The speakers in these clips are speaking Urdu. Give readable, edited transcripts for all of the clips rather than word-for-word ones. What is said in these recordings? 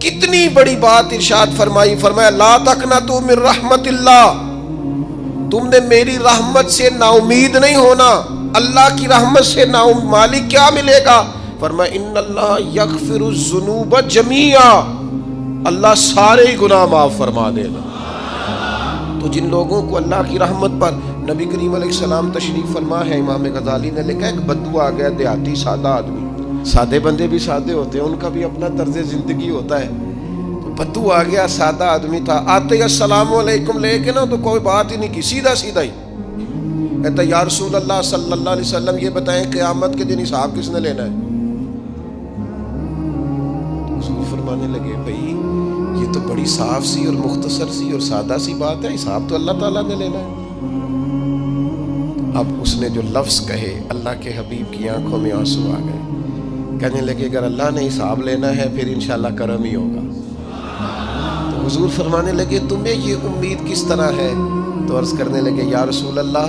کتنی بڑی بات ارشاد فرمائی، فرمایا لا تقنطوا من رحمت اللہ، تم نے میری رحمت سے نا امید نہیں ہونا، اللہ کی رحمت سے نا مالک کیا ملے گا؟ فرمایا ان اللہ یغفر الذنوب جمیعا، اللہ سارے گناہ معاف فرما دے گا۔ تو جن لوگوں کو اللہ کی رحمت پر نبی کریم علیہ السلام تشریف فرما ہے، امام غزالی نے لکھا ایک بدو آ گیا، دیہاتی سادہ آدمی، سادے بندے بھی سادے ہوتے ہیں، ان کا بھی اپنا طرز زندگی ہوتا ہے، تو بدو آ گیا، سادہ آدمی تھا، آتے ہی السلام علیکم لے کے نا تو کوئی بات ہی نہیں کی، سیدھا سیدھا ہی کہتا یا رسول اللہ صلی اللہ علیہ وسلم یہ بتائیں قیامت کے دن حساب کس نے لینا ہے؟ حضور فرمانے لگے بھائی یہ تو بڑی صاف سی اور مختصر سی اور سادہ سی بات ہے، حساب تو اللہ تعالیٰ نے لینا ہے۔ اب اس نے جو لفظ کہے اللہ کے حبیب کی آنکھوں میں آنسو آ گئے، کہنے لگے اگر اللہ نے حساب لینا ہے پھر انشاءاللہ کرم ہی ہوگا۔ تو حضور فرمانے لگے تمہیں یہ امید کس طرح ہے؟ تو عرض کرنے لگے یا رسول اللہ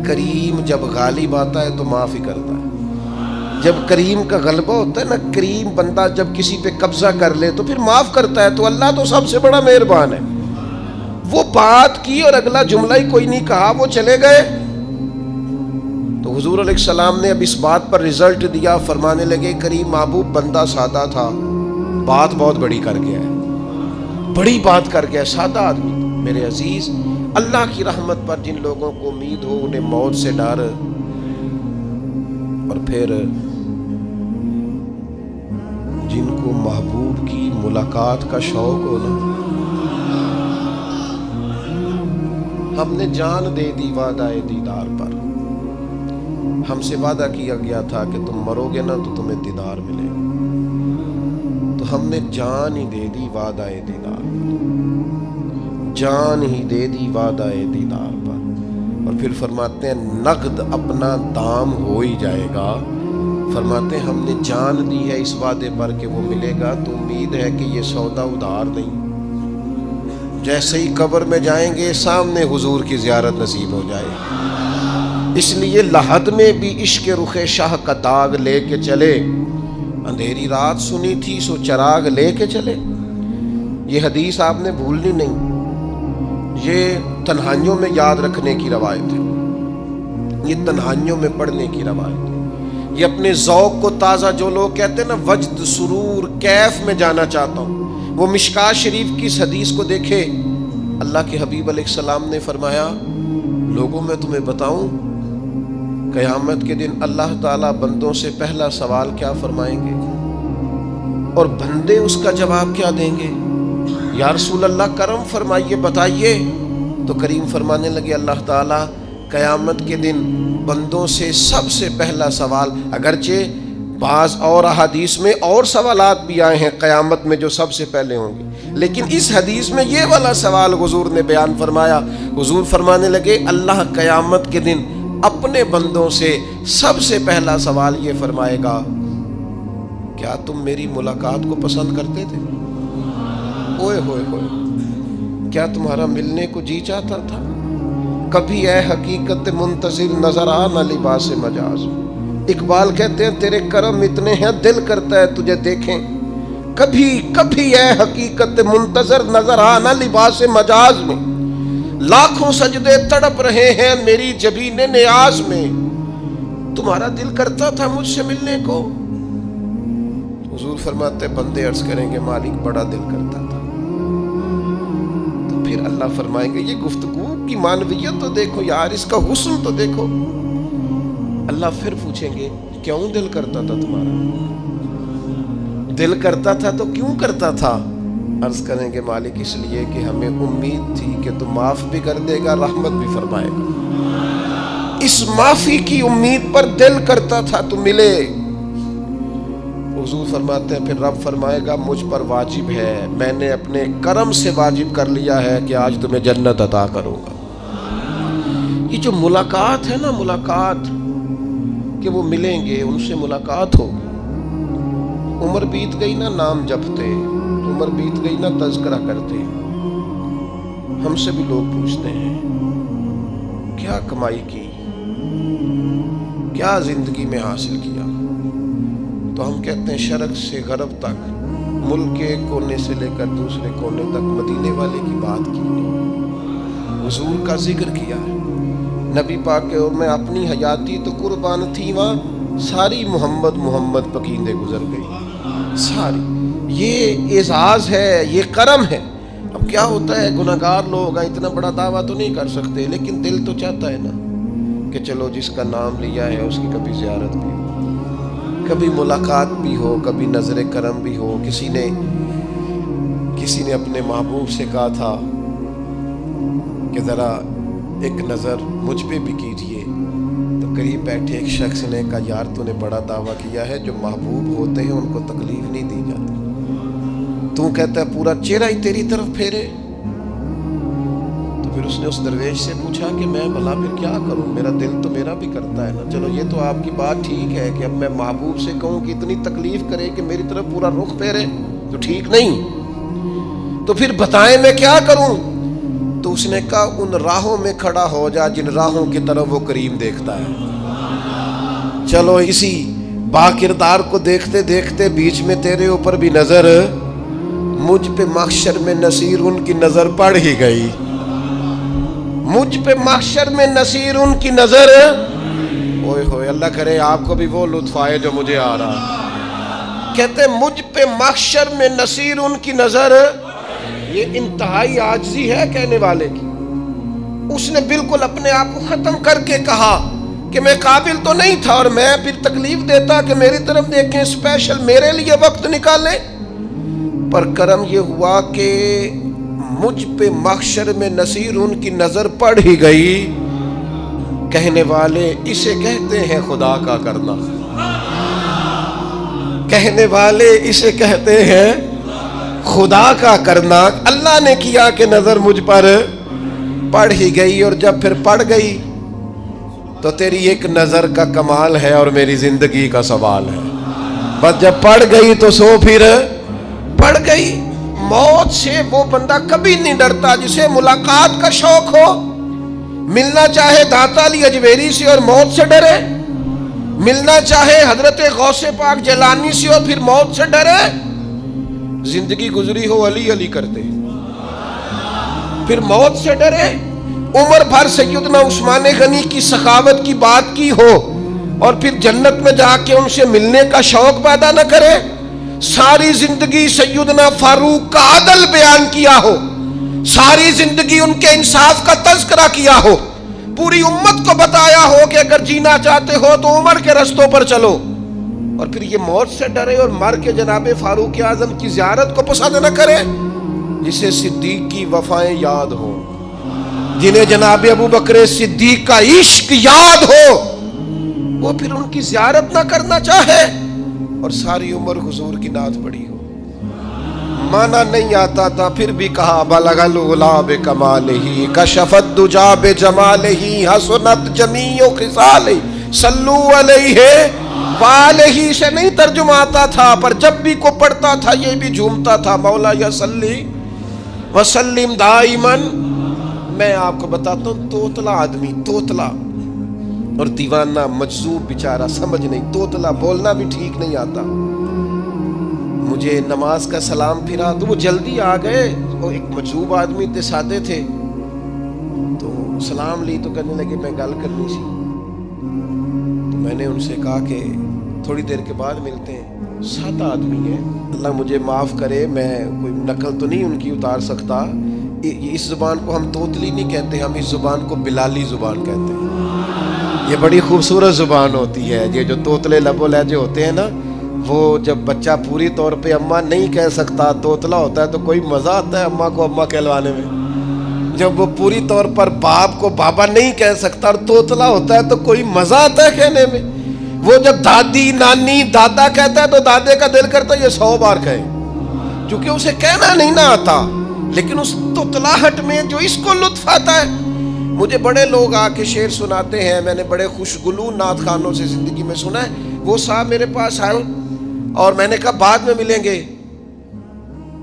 کریم جب غالب آتا ہے تو معاف ہی کرتا ہے، جب کریم کا غلبہ ہوتا ہے نا، کریم بندہ جب کسی پہ قبضہ کر لے تو پھر معاف کرتا ہے، تو اللہ تو سب سے بڑا مہربان ہے۔ وہ بات کی اور اگلا جملہ ہی کوئی نہیں کہا، وہ چلے گئے۔ تو حضور علیہ السلام نے اب اس بات پر رزلٹ دیا، فرمانے لگے کریم محبوب بندہ سادہ تھا، بات بہت بڑی کر گیا ہے، بڑی بات کر گیا، سادہ آدمی۔ میرے عزیز، اللہ کی رحمت پر جن لوگوں کو امید ہو، انہیں موت سے ڈر، اور پھر جن کو محبوب کی ملاقات کا شوق ہو نا، ہم نے جان دے دی وعدہ دیدار پر، ہم سے وعدہ کیا گیا تھا کہ تم مرو گے نا تو تمہیں دیدار ملے گا، تو ہم نے جان ہی دے دی وعدہ دیدار پر، جان ہی دے دی وعدہ دیدار پر۔ اور پھر فرماتے ہیں نقد اپنا دام ہو ہی جائے گا، فرماتے ہیں ہم نے جان دی ہے اس وعدے پر کہ وہ ملے گا، تو امید ہے کہ یہ سودا ادھار نہیں، جیسے ہی قبر میں جائیں گے سامنے حضور کی زیارت نصیب ہو جائے گی۔ اس لیے لحد میں بھی عشق رخ شاہ کا داغ لے کے چلے، اندھیری رات سنی تھی سو چراغ لے کے چلے۔ یہ حدیث آپ نے بھولنی نہیں، یہ تنہائیوں میں یاد رکھنے کی روایت ہے، یہ تنہائیوں میں پڑھنے کی روایت ہے۔ یہ اپنے ذوق کو تازہ، جو لوگ کہتے ہیں نا وجد سرور کیف میں جانا چاہتا ہوں، وہ مشکات شریف کی اس حدیث کو دیکھے۔ اللہ کے حبیب علیہ السلام نے فرمایا لوگوں میں تمہیں بتاؤں قیامت کے دن اللہ تعالیٰ بندوں سے پہلا سوال کیا فرمائیں گے اور بندے اس کا جواب کیا دیں گے؟ یا رسول اللہ کرم فرمائیے، بتائیے۔ تو کریم فرمانے لگے اللہ تعالیٰ قیامت کے دن بندوں سے سب سے پہلا سوال، اگرچہ بعض اور احادیث میں اور سوالات بھی آئے ہیں قیامت میں جو سب سے پہلے ہوں گے، لیکن اس حدیث میں یہ والا سوال حضور نے بیان فرمایا۔ حضور فرمانے لگے اللہ قیامت کے دن اپنے بندوں سے سب سے پہلا سوال یہ فرمائے گا کیا تم میری ملاقات کو پسند کرتے تھے؟ اوئے ہوئے ہوئے، کیا تمہارا ملنے کو جی چاہتا تھا؟ کبھی اے حقیقت منتظر نظر آ نہ لباس مجاز۔ اقبال کہتے ہیں تیرے کرم اتنے ہیں دل کرتا ہے تجھے دیکھیں، کبھی کبھی اے حقیقت منتظر نظر آ نہ لباس مجاز میں، لاکھوں سجدے تڑپ رہے ہیں میری جبین نیاز میں، تمہارا دل کرتا تھا مجھ سے ملنے کو؟ حضور فرماتے بندے عرض کریں گے مالک بڑا دل کرتا تھا۔ تو پھر اللہ فرمائیں گے یہ گفتگو کی معنویت تو دیکھو یار، اس کا حسن تو دیکھو۔ اللہ پھر پوچھیں گے کیوں دل کرتا تھا تمہارا؟ دل کرتا تھا تو کیوں کرتا تھا؟ عرض کریں گے مالک اس لیے کہ ہمیں امید تھی کہ تو معاف بھی کر دے گا، رحمت بھی فرمائے گا، اس معافی کی امید پر دل کرتا تھا تو ملے۔ حضور فرماتے ہیں پھر رب فرمائے گا مجھ پر واجب ہے، میں نے اپنے کرم سے واجب کر لیا ہے کہ آج تمہیں جنت عطا کروں گا۔ یہ جو ملاقات ہے نا، ملاقات کہ وہ ملیں گے، ان سے ملاقات ہوگی۔ عمر بیت گئی نا نام جپتے، عمر بیت گئی نا تذکرہ کرتے، ہم سے بھی لوگ پوچھتے ہیں کیا کمائی کی، کیا زندگی میں حاصل کیا، تو ہم کہتے ہیں شرق سے غرب تک ملک کے ایک کونے سے لے کر دوسرے کونے تک مدینے والے کی بات کی، حضور کا ذکر کیا ہے۔ نبی پاک کے میں اپنی حیاتی تو قربان تھی، وہاں ساری محمد محمد پکیندے گزر گئی ساری۔ یہ اعزاز ہے، یہ کرم ہے۔ اب کیا ہوتا ہے، گناہگار لوگ ہیں، اتنا بڑا دعویٰ تو نہیں کر سکتے، لیکن دل تو چاہتا ہے نا کہ چلو جس کا نام لیا ہے اس کی کبھی زیارت بھی ہو، کبھی ملاقات بھی ہو، کبھی نظر کرم بھی ہو۔ کسی نے اپنے محبوب سے کہا تھا کہ ذرا ایک نظر مجھ پہ بھی کیجئے، تو قریب بیٹھے ایک شخص نے کہا یار تو نے بڑا دعویٰ کیا ہے، جو محبوب ہوتے ہیں ان کو تکلیف نہیں دی جاتی، تو کہتا ہے پورا چہرہ ہی تیری طرف پھیرے۔ تو پھر اس نے اس درویش سے پوچھا کہ میں بھلا پھر کیا کروں، میرا دل تو میرا بھی کرتا ہے نا۔ چلو یہ تو آپ کی بات ٹھیک ہے کہ اب میں محبوب سے کہوں کہ اتنی تکلیف کرے کہ میری طرف پورا رخ پھیرے تو ٹھیک نہیں، تو پھر بتائیں میں کیا کروں؟ تو اس نے کہا ان راہوں میں کھڑا ہو جا جن راہوں کی طرف وہ کریم دیکھتا ہے۔ چلو اسی با کردار کو دیکھتے دیکھتے بیچ میں تیرے اوپر بھی نظر، مجھ پہ محشر میں نصیر ان کی نظر پڑ ہی گئی، مجھ پہ محشر میں نصیر ان کی نظر۔ اوئے ہوئے، اللہ کرے آپ کو بھی وہ لطف آئے جو مجھے آ رہا۔ کہتے مجھ پہ محشر میں نصیر ان کی نظر، یہ انتہائی عاجزی ہے کہنے والے کی۔ اس نے بالکل اپنے آپ کو ختم کر کے کہا کہ میں قابل تو نہیں تھا، اور میں پھر تکلیف دیتا کہ میری طرف دیکھیں، اسپیشل میرے لیے وقت نکالیں۔ پر کرم یہ ہوا کہ مجھ پہ محشر میں نصیر ان کی نظر پڑ ہی گئی۔ کہنے والے اسے کہتے ہیں خدا کا کرنا، کہنے والے اسے کہتے ہیں خدا کا کرنا۔ اللہ نے کیا کہ نظر مجھ پر پڑ ہی گئی، اور جب پھر پڑ گئی تو تیری ایک نظر کا کمال ہے اور میری زندگی کا سوال ہے۔ بس جب پڑ گئی تو سو پھر پڑ گئی۔ موت سے وہ بندہ کبھی نہیں ڈرتا جسے ملاقات کا شوق ہو۔ ملنا چاہے داتا علی اجویری سے اور موت سے ڈرے، ملنا چاہے حضرت غوث پاک جیلانی سے اور پھر موت سے ڈرے۔ زندگی گزری ہو علی علی کرتے پھر موت سے ڈرے۔ عمر بھر سیدنا عثمان غنی کی سخاوت کی بات کی ہو اور پھر جنت میں جا کے ان سے ملنے کا شوق پیدا نہ کرے۔ ساری زندگی سیدنا فاروق کا عدل بیان کیا ہو، ساری زندگی ان کے انصاف کا تذکرہ کیا ہو، پوری امت کو بتایا ہو کہ اگر جینا چاہتے ہو تو عمر کے رستوں پر چلو، اور پھر یہ موت سے ڈرے اور مر کے جناب فاروق اعظم کی زیارت کو پسند نہ کرے۔ جسے صدیق کی وفائیں یاد ہو، جنہیں جناب ابو بکر صدیق کا عشق یاد ہو، وہ پھر ان کی زیارت نہ کرنا چاہے اور ساری عمر حضور کی نعت پڑھی ہو۔ مانا نہیں آتا تھا پھر بھی کہا بلغ العلا بکمالہ کشف الدجا بجمالہ حسنت جمیع خصالہ صلو علیہ والہ سے نہیں ترجمہ آتا تھا، پر جب بھی کو پڑھتا تھا یہ بھی جھومتا تھا مولا یا صلی وسلم دائماً۔ میں آپ کو بتاتا ہوں، توتلا آدمی، توتلا اور دیوانہ مجذوب بیچارہ، سمجھ نہیں، توتلا بولنا بھی ٹھیک نہیں آتا۔ مجھے نماز کا سلام پھرا تو وہ جلدی آ گئے، وہ ایک مجذوب آدمی تھے، سادے تھے، تو سلام لی تو کہنے لگے میں گل کرنی سی۔ تو میں نے ان سے کہا کہ تھوڑی دیر کے بعد ملتے ہیں۔ سادہ آدمی ہے، اللہ مجھے معاف کرے، میں کوئی نقل تو نہیں ان کی اتار سکتا۔ اس زبان کو ہم توتلی نہیں کہتے، ہم اس زبان کو بلالی زبان کہتے ہیں۔ یہ بڑی خوبصورت زبان ہوتی ہے۔ یہ جو توتلے لب و لہجے ہوتے ہیں نا، وہ جب بچہ پوری طور پہ اماں نہیں کہہ سکتا، توتلا ہوتا ہے، تو کوئی مزہ آتا ہے اماں کو اماں کہلوانے میں۔ جب وہ پوری طور پر باپ کو بابا نہیں کہہ سکتا اور توتلا ہوتا ہے تو کوئی مزہ آتا ہے کہنے میں۔ وہ جب دادی نانی دادا کہتا ہے تو دادے کا دل کرتا ہے یہ 100 بار کہے، چونکہ اسے کہنا نہیں نہ آتا، لیکن اس توتلاہٹ میں جو اس کو لطف آتا ہے۔ مجھے بڑے لوگ آ کے شعر سناتے ہیں، میں نے بڑے خوشگلو نعت خوانوں سے زندگی میں سنا ہے۔ وہ صاحب میرے پاس آئے اور میں نے کہا بعد میں ملیں گے،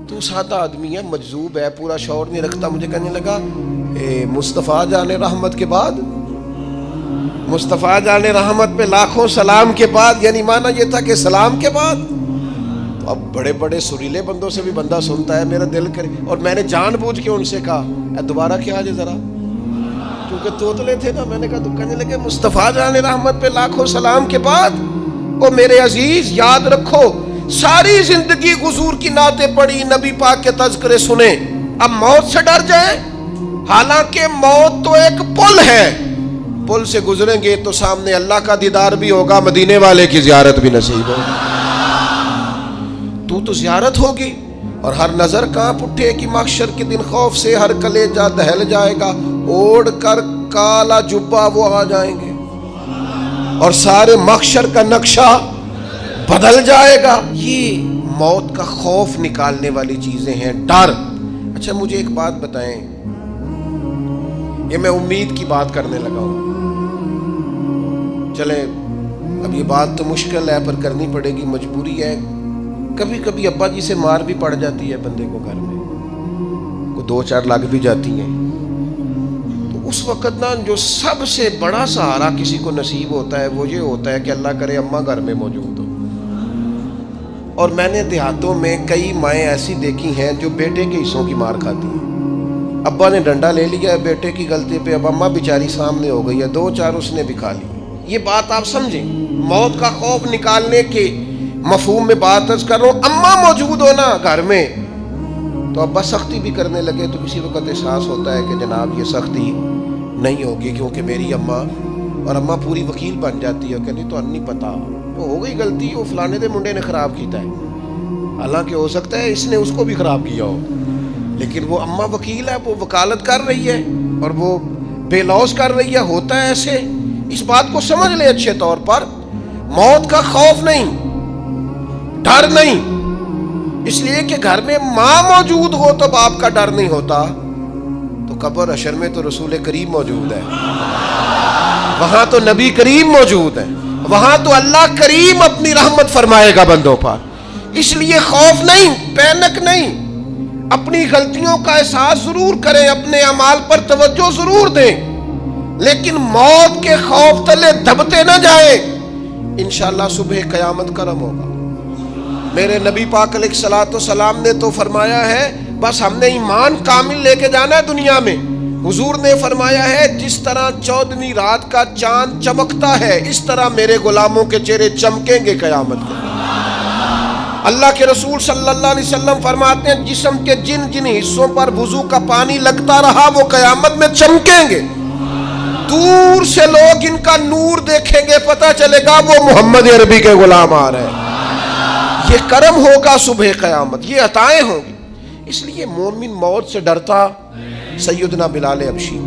تو سادہ آدمی ہے، مجذوب ہے، پورا شعور نہیں رکھتا۔ مجھے کہنے لگا مصطفیٰ جان رحمت کے بعد، مصطفیٰ جان رحمت پہ لاکھوں سلام کے بعد، یعنی معنی یہ تھا کہ سلام کے بعد۔ تو اب بڑے بڑے سریلے بندوں سے بھی بندہ سنتا ہے میرا دل کرے، اور میں نے جان بوجھ کے ان سے کہا اے دوبارہ کیا جائے ذرا، کیونکہ توتلے تھے نا. میں نے کہا تو کہنے لگے مصطفیٰ جان رحمت پہ لاکھوں سلام کے بعد او میرے عزیز یاد رکھو ساری زندگی حضور کی نعتیں پڑھی، نبی پاک کے تذکرے سنے، اب موت سے ڈر جائیں؟ حالانکہ موت تو ایک پل ہے، پل سے گزریں گے تو سامنے اللہ کا دیدار بھی ہوگا، مدینے والے کی زیارت بھی نصیب ہوگی. تو زیارت ہوگی اور ہر نظر کانپ اٹھے کہ محشر کے دن خوف سے ہر کلیجہ دہل جائے گا، اوڑھ کر کالا جبہ وہ آ جائیں گے اور سارے محشر کا نقشہ بدل جائے گا. یہ موت کا خوف نکالنے والی چیزیں ہیں، ڈر. اچھا مجھے ایک بات بتائیں، یہ میں امید کی بات کرنے لگا ہوں، چلیں اب یہ بات تو مشکل ہے پر کرنی پڑے گی، مجبوری ہے. کبھی کبھی ابا جی سے مار بھی پڑ جاتی ہے بندے کو، گھر میں کوئی 2-4 لگ بھی جاتی ہیں، تو اس وقت نا جو سب سے بڑا سہارا کسی کو نصیب ہوتا ہے وہ یہ ہوتا ہے کہ اللہ کرے اماں گھر میں موجود ہو. اور میں نے دیہاتوں میں کئی مائیں ایسی دیکھی ہیں جو بیٹے کے حصوں کی مار کھاتی ہیں. ابا نے ڈنڈا لے لیا ہے بیٹے کی غلطی پہ، اب اماں بیچاری سامنے ہو گئی ہے، 2-4 اس نے بھی کھا لی. یہ بات آپ سمجھیں، موت کا خوف نکالنے کے مفہوم میں بات عرض کر رہا ہوں. اماں موجود ہونا گھر میں تو ابا سختی بھی کرنے لگے تو کسی وقت احساس ہوتا ہے کہ جناب یہ سختی نہیں ہوگی کیونکہ میری اماں، اور اماں پوری وکیل بن جاتی ہے کہ نہیں تو نہیں پتا وہ ہو گئی غلطی، وہ فلانے دے منڈے نے خراب کیتا ہے، حالانکہ ہو سکتا ہے اس نے اس کو بھی خراب کیا ہو، لیکن وہ اماں وکیل ہے، وہ وکالت کر رہی ہے اور وہ بے لوث کر رہی ہے. ہوتا ہے ایسے، اس بات کو سمجھ لے اچھے طور پر. موت کا خوف نہیں، ڈر نہیں، اس لیے کہ گھر میں ماں موجود ہو تو باپ کا ڈر نہیں ہوتا. تو قبر حشر میں تو رسول کریم موجود ہے، وہاں تو نبی کریم موجود ہے، وہاں تو اللہ کریم اپنی رحمت فرمائے گا بندوں پر. اس لیے خوف نہیں، پینک نہیں، اپنی غلطیوں کا احساس ضرور کریں، اپنے اعمال پر توجہ ضرور دیں، لیکن موت کے خوف تلے دبتے نہ جائیں. انشاءاللہ صبح قیامت کرم ہوگا. میرے نبی پاک علیہ الصلوۃ والسلام نے تو فرمایا ہے بس ہم نے ایمان کامل لے کے جانا ہے دنیا میں. حضور نے فرمایا ہے جس طرح 14ویں رات کا چاند چمکتا ہے اس طرح میرے غلاموں کے چہرے چمکیں گے قیامت کو. اللہ کے رسول صلی اللہ علیہ وسلم فرماتے ہیں جسم کے جن جن حصوں پر وضو کا پانی لگتا رہا وہ قیامت میں چمکیں گے. دور سے لوگ ان کا نور دیکھیں گے، پتہ چلے گا وہ محمد عربی کے غلام آ رہے ہیں. یہ کرم ہوگا صبح قیامت، یہ عطائیں ہوں گی. اس لیے مومن موت سے ڈرتا. سیدنا بلال حبشی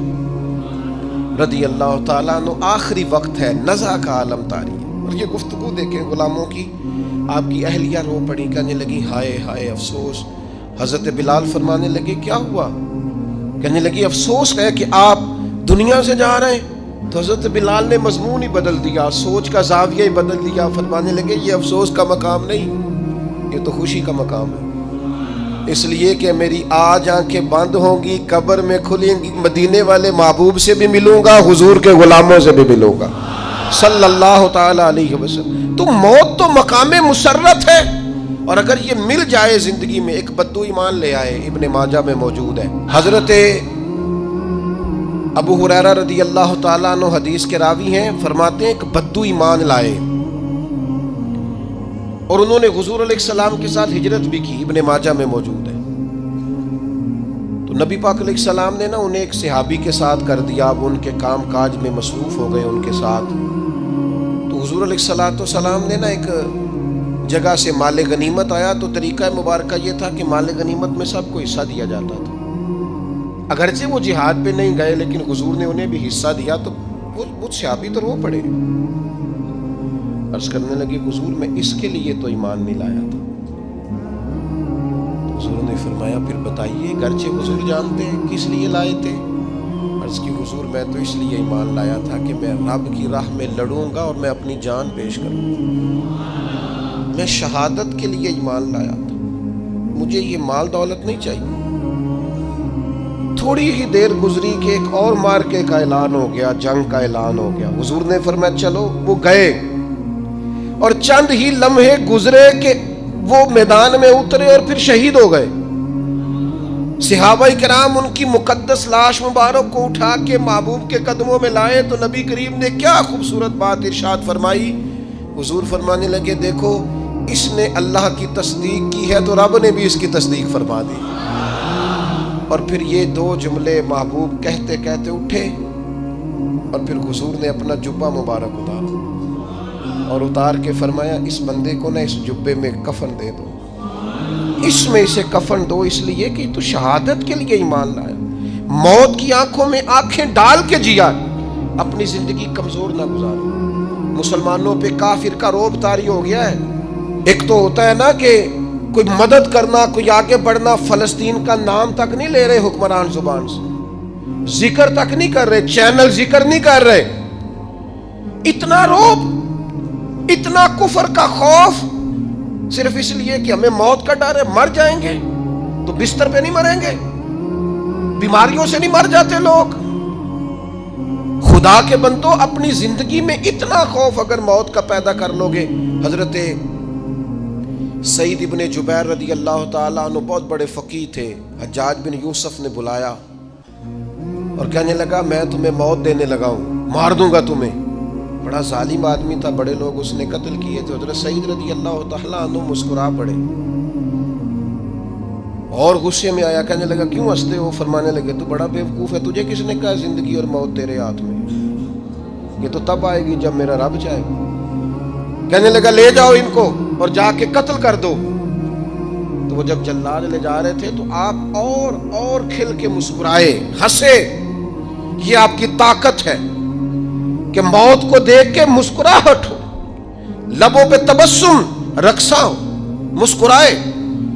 رضی اللہ تعالیٰ عنہ، آخری وقت ہے، نزع کا عالم طاری ہے، اور یہ گفتگو دیکھیں غلاموں کی. آپ کی اہلیہ رو پڑی، کہنے لگی ہائے ہائے افسوس. حضرت بلال فرمانے لگے کیا ہوا؟ کہنے لگی افسوس ہے کہ آپ دنیا سے جا رہے ہیں. تو حضرت بلال نے مضمون ہی بدل دیا، سوچ کا زاویہ ہی بدل دیا. فرمانے لگے یہ افسوس کا مقام نہیں، یہ تو خوشی کا مقام ہے. اس لیے کہ میری آج آنکھیں بند ہوں گی، قبر میں کھلیں گی، مدینے والے محبوب سے بھی ملوں گا، حضور کے غلاموں سے بھی ملوں گا صلی اللہ تعالی علیہ وسلم. تو موت تو مقام مسرت ہے، اور اگر یہ مل جائے زندگی میں. ایک بدو ایمان لے آئے، ابن ماجہ میں موجود ہے. حضرت ابو ہریرہ رضی اللہ تعالیٰ عنہ حدیث کے راوی ہیں، فرماتے ہیں ایک بدو ایمان لائے اور انہوں نے حضور علیہ السلام کے ساتھ ہجرت بھی کی. ابن ماجہ میں موجود ہے. تو نبی پاک علیہ السلام نے نا انہیں ایک صحابی کے ساتھ کر دیا. اب ان کے کام کاج میں مصروف ہو گئے ان کے ساتھ. تو حضور علیہ السلام نے نا ایک جگہ سے مال غنیمت آیا. تو طریقہ مبارکہ یہ تھا کہ مال غنیمت میں سب کو حصہ دیا جاتا تھا. اگرچہ وہ جہاد پہ نہیں گئے لیکن حضور نے انہیں بھی حصہ دیا. تو وہ صحابی تو رو پڑے. عرض کرنے لگے حضور میں اس کے لیے تو ایمان نہیں لایا تھا. حضور نے فرمایا پھر بتائیے. گرچہ حضور جانتے ہیں کس لیے لائے تھے. عرض کی حضور میں تو اس لیے ایمان لایا تھا کہ میں رب کی راہ میں لڑوں گا اور میں اپنی جان پیش کروں گا. میں شہادت کے لیے ایمان لایا تھا، مجھے یہ مال دولت نہیں چاہیے. تھوڑی ہی دیر گزری کہ ایک اور مارکے کا اعلان ہو گیا، جنگ کا اعلان ہو گیا. حضور نے فرمایا چلو. وہ گئے اور چند ہی لمحے گزرے کہ وہ میدان میں اترے اور پھر شہید ہو گئے. صحابہ کرام ان کی مقدس لاش مبارک کو اٹھا کے محبوب کے قدموں میں لائے تو نبی کریم نے کیا خوبصورت بات ارشاد فرمائی. حضور فرمانے لگے دیکھو اس نے اللہ کی تصدیق کی ہے تو رب نے بھی اس کی تصدیق فرما دی. اور پھر یہ دو جملے محبوب کہتے کہتے اٹھے اور پھر حضور نے اپنا جبہ مبارک اتارا اور اتار کے فرمایا اس بندے کو نہ اس جبے میں کفن دے دو, اس میں اسے کفن دو, اس لیے کہ تو شہادت کے لیے ایمان لایا, موت کی آنکھوں میں آنکھیں ڈال کے جیا, اپنی زندگی کمزور نہ گزاری. مسلمانوں پہ کافر کا رعب طاری ہو گیا ہے. ایک تو ہوتا ہے نا کہ کوئی مدد کرنا, کوئی آگے بڑھنا, فلسطین کا نام تک نہیں لے رہے حکمران زبان سے, ذکر تک نہیں کر رہے, چینل ذکر نہیں کر رہے. اتنا رعب, اتنا کفر کا خوف, صرف اس لیے کہ ہمیں موت کا ڈر ہے. مر جائیں گے تو بستر پہ نہیں مریں گے, بیماریوں سے نہیں مر جاتے لوگ. خدا کے بندو اپنی زندگی میں اتنا خوف اگر موت کا پیدا کر لو گے. حضرت سعید ابن جبیر رضی اللہ تعالیٰ عنہ بہت بڑے فقیہ تھے. حجاج بن یوسف نے بلایا اور کہنے لگا میں تمہیں موت دینے لگا ہوں, مار دوں گا تمہیں. بڑا ظالم آدمی تھا, بڑے لوگ اس نے قتل کیے تھے. حضرت سعید رضی اللہ تعالیٰ عنہ مسکرا پڑے اور غصے میں آیا, کہنے لگا کیوں ہنستے ہو؟ فرمانے لگے تو بڑا بیوقوف ہے, تجھے کس نے کہا زندگی اور موت تیرے ہاتھ میں, یہ تو تب آئے گی جب میرا رب چاہے. کہنے لگا لے جاؤ ان کو اور جا کے قتل کر دو. تو وہ جب جلاد لے جا رہے تھے تو آپ اور کھل کے مسکرائے, ہنسے. یہ آپ کی طاقت ہے کہ موت کو دیکھ کے مسکراہٹ ہو, لبوں پہ تبسم رقصہ ہو, مسکرائے.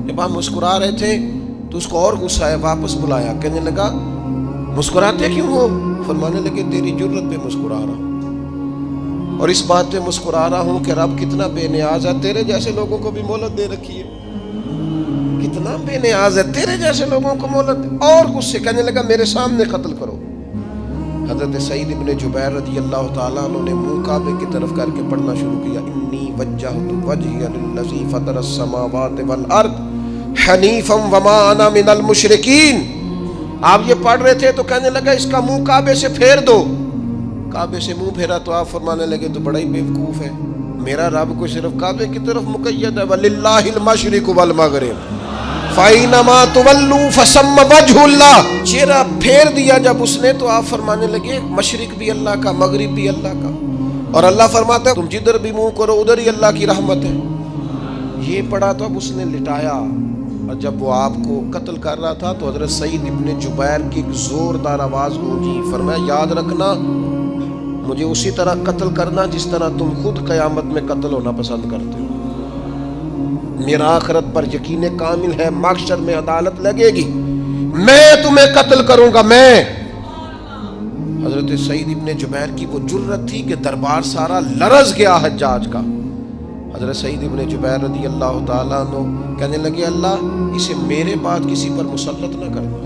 جب آپ مسکرا رہے تھے تو اس کو اور غصہ آیا, واپس بلایا. کہنے لگا مسکراتے کیوں ہو؟ فرمانے لگے تیری جرت پہ مسکرا رہا ہوں اور اس بات پہ مسکرا رہا ہوں کہ رب کتنا بے نیاز ہے, تیرے جیسے لوگوں کو بھی مہلت دے رکھی ہے. کتنا بے نیاز ہے, تیرے جیسے لوگوں کو مہلت. اور غصے, کہنے لگا میرے سامنے قتل کرو. حضرت سعید ابن جبیر رضی اللہ تعالیٰ عنہ نے منہ کعبے کی طرف کر کے پڑھنا شروع کیا, انی وجہت وجہی للذی فطر السماوات والارض حنیفا وما انا من المشرکین. آپ یہ پڑھ رہے تھے تو کہنے لگا اس کا منہ کعبے سے پھیر دو. کعبے سے منہ پھیرا تو آپ فرمانے لگے تو بڑا ہی بیوقوف ہے, میرا رب کو صرف کعبے کی طرف مقید ہے, وَلِلَّهِ الْمَشْرِقُ وَالْمَغْرِبُ فَأَيْنَمَا تُوَلُّوا فَثَمَّ وَجْهُ اللَّهِ. چہرہ پھیر دیا جب اس نے تو آپ فرمانے لگے مشرق بھی اللہ کا, مغرب بھی اللہ کا. اور اللہ فرماتا ہے تم جدھر بھی منہ کرو ادھر ہی اللہ کی رحمت ہے. یہ پڑھا تو اب اس نے لٹایا, اور جب وہ آپ کو قتل کر رہا تھا تو حضرت سعید ابن جبیر کی ایک زوردار آواز گونجی. فرمایا یاد رکھنا مجھے اسی طرح قتل کرنا جس طرح تم خود قیامت میں قتل ہونا پسند کرتے ہو. میرا آخرت پر یقین کامل ہے, محشر میں عدالت لگے گی, میں تمہیں قتل کروں گا میں. حضرت سعید ابن جبیر کی وہ جرت تھی کہ دربار سارا لرز گیا حجاج کا. حضرت سعید ابن جبیر رضی اللہ تعالیٰ عنہ کہنے لگے اللہ اسے میرے بعد کسی پر مسلط نہ کرنا,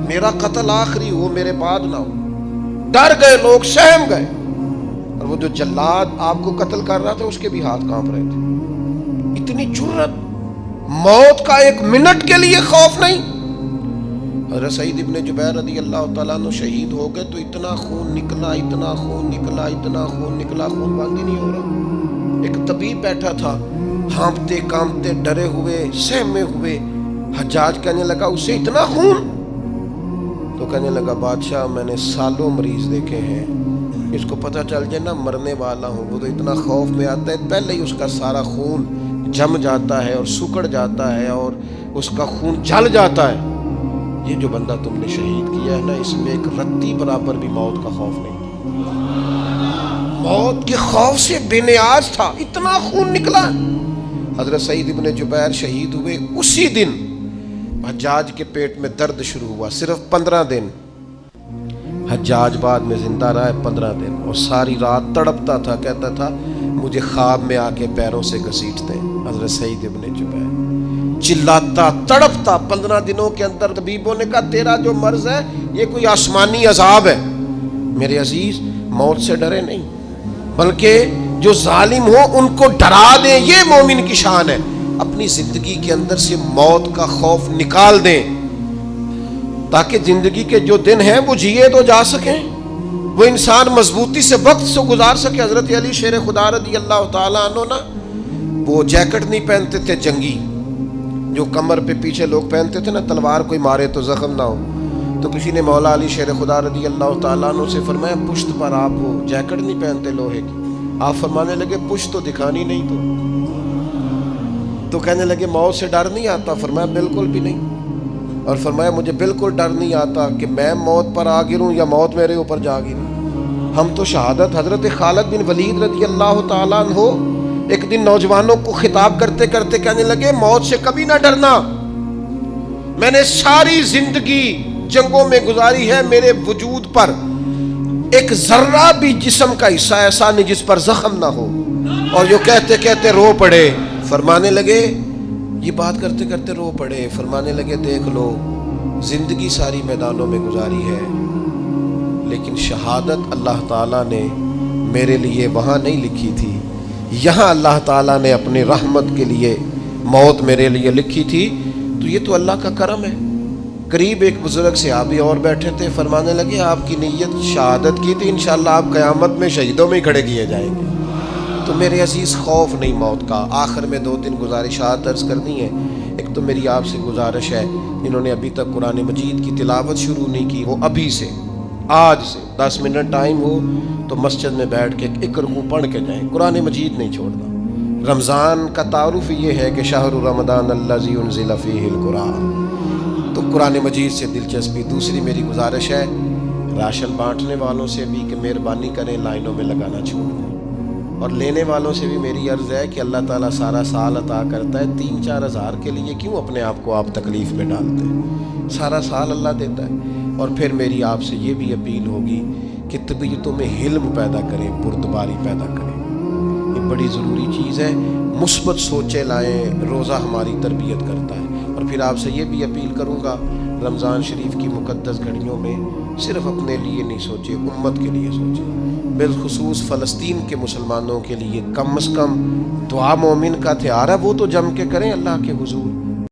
میرا قتل آخری ہو, میرے بعد نہ ہو. ڈر گئے لوگ, سہم گئے. اور وہ جو جلاد آپ کو قتل کر رہا تھا اس کے بھی ہاتھ کانپ رہے تھے. اتنی جرت, موت کا ایک منٹ کے لیے خوف نہیں. حضرت سعید ابن جبیر رضی اللہ تعالیٰ عنہ شہید ہو گئے تو اتنا خون نکلا, اتنا خون نکلا, اتنا خون نکلا, خون بند ہی نہیں ہو رہا. ایک طبیب بیٹھا تھا, ہانپتے کانپتے ڈرے ہوئے سہمے ہوئے. حجاج کہنے لگا اسے اتنا خون؟ تو کہنے لگا بادشاہ میں نے سالوں مریض دیکھے ہیں, اس کو پتہ چل جائے نا مرنے والا ہوں وہ تو اتنا خوف میں آتا ہے, پہلے ہی اس کا سارا خون جم جاتا ہے اور سکڑ جاتا ہے اور اس کا خون جل جاتا ہے. یہ جو بندہ تم نے شہید کیا ہے نا اس میں ایک رتی برابر بھی موت کا خوف نہیں, موت کے خوف سے بے نیاز تھا, اتنا خون نکلا. حضرت سعید ابن جبیر شہید ہوئے اسی دن حجاج کے پیٹ میں درد شروع ہوا. صرف 15 دن حجاج بعد میں زندہ رہا ہے, 15 دن, اور ساری رات تڑپتا تھا, کہتا تھا مجھے خواب میں آ کے پیروں سے گھسیٹتے ہیں. حضرت سعید ابن جبیر چلاتا تڑپتا 15 دنوں کے اندر. طبیبوں نے کہا تیرا جو مرض ہے یہ کوئی آسمانی عذاب ہے. میرے عزیز موت سے ڈرے نہیں بلکہ جو ظالم ہو ان کو ڈرا دیں, یہ مومن کی شان ہے. اپنی زندگی کے اندر سے موت کا خوف نکال دیں، تاکہ زندگی کے جو دن ہیں وہ جیے تو جا سکیں، وہ انسان مضبوطی سے وقت سے گزار سکے۔ حضرت علی شیر خدا رضی اللہ تعالیٰ عنہ نا وہ جیکٹ نہیں پہنتے تھے جنگی، جو کمر پہ پیچھے لوگ پہنتے تھے نا، تلوار کوئی مارے تو زخم نہ ہو۔ تو کسی نے مولا علی شیر خدا رضی اللہ تعالیٰ عنہ سے فرمایا پشت پر آپ وہ جیکٹ نہیں پہنتے لوہے کی؟ آپ فرمانے لگے پشت تو دکھانی نہیں تو کہنے لگے موت سے ڈر نہیں آتا؟ فرمایا بالکل بھی نہیں، اور فرمایا مجھے بالکل ڈر نہیں آتا کہ میں موت پر آ گروں یا موت میرے اوپر جا گرے۔ ہم تو شہادت حضرت خالد بن ولید رضی اللہ تعالیٰ عنہ ایک دن نوجوانوں کو خطاب کرتے کرتے کہنے لگے موت سے کبھی نہ ڈرنا، میں نے ساری زندگی جنگوں میں گزاری ہے، میرے وجود پر ایک ذرہ بھی جسم کا حصہ ایسا نہیں جس پر زخم نہ ہو۔ اور جو کہتے کہتے رو پڑے، فرمانے لگے یہ بات کرتے کرتے رو پڑے، فرمانے لگے دیکھ لو زندگی ساری میدانوں میں گزاری ہے، لیکن شہادت اللہ تعالیٰ نے میرے لیے وہاں نہیں لکھی تھی، یہاں اللہ تعالیٰ نے اپنی رحمت کے لیے موت میرے لیے لکھی تھی۔ تو یہ تو اللہ کا کرم ہے۔ قریب ایک بزرگ صحابی اور بیٹھے تھے، فرمانے لگے آپ کی نیت شہادت کی تھی، انشاءاللہ آپ قیامت میں شہیدوں میں ہی کھڑے کیے جائیں گے۔ تو میرے عزیز خوف نہیں موت کا۔ آخر میں 2-3 گزارشات عرض کرنی ہے۔ ایک تو میری آپ سے گزارش ہے، جنہوں نے ابھی تک قرآن مجید کی تلاوت شروع نہیں کی، وہ ابھی سے آج سے 10 منٹ ٹائم ہو تو مسجد میں بیٹھ کے ایک رکوع پڑھ کے جائیں، قرآن مجید نہیں چھوڑنا۔ رمضان کا تعارف یہ ہے کہ شہر رمضان الذی انزل فیہ القرآن، تو قرآن مجید سے دلچسپی۔ دوسری میری گزارش ہے راشن بانٹنے والوں سے بھی کہ مہربانی کریں لائنوں میں لگانا چھوڑ دیں، اور لینے والوں سے بھی میری عرض ہے کہ اللہ تعالیٰ سارا سال عطا کرتا ہے، 3-4 ہزار کے لیے کیوں اپنے آپ کو آپ تکلیف میں ڈالتے ہیں؟ سارا سال اللہ دیتا ہے۔ اور پھر میری آپ سے یہ بھی اپیل ہوگی کہ طبیعتوں میں حلم پیدا کریں، بردباری پیدا کریں، یہ بڑی ضروری چیز ہے۔ مثبت سوچیں لائیں، روزہ ہماری تربیت کرتا ہے۔ اور پھر آپ سے یہ بھی اپیل کروں گا رمضان شریف کی مقدس گھڑیوں میں صرف اپنے لیے نہیں سوچے، امت کے لیے سوچیں، بالخصوص فلسطین کے مسلمانوں کے لیے کم از کم دعا مومن کا ہتھیار ہے، وہ تو جم کے کریں اللہ کے حضور۔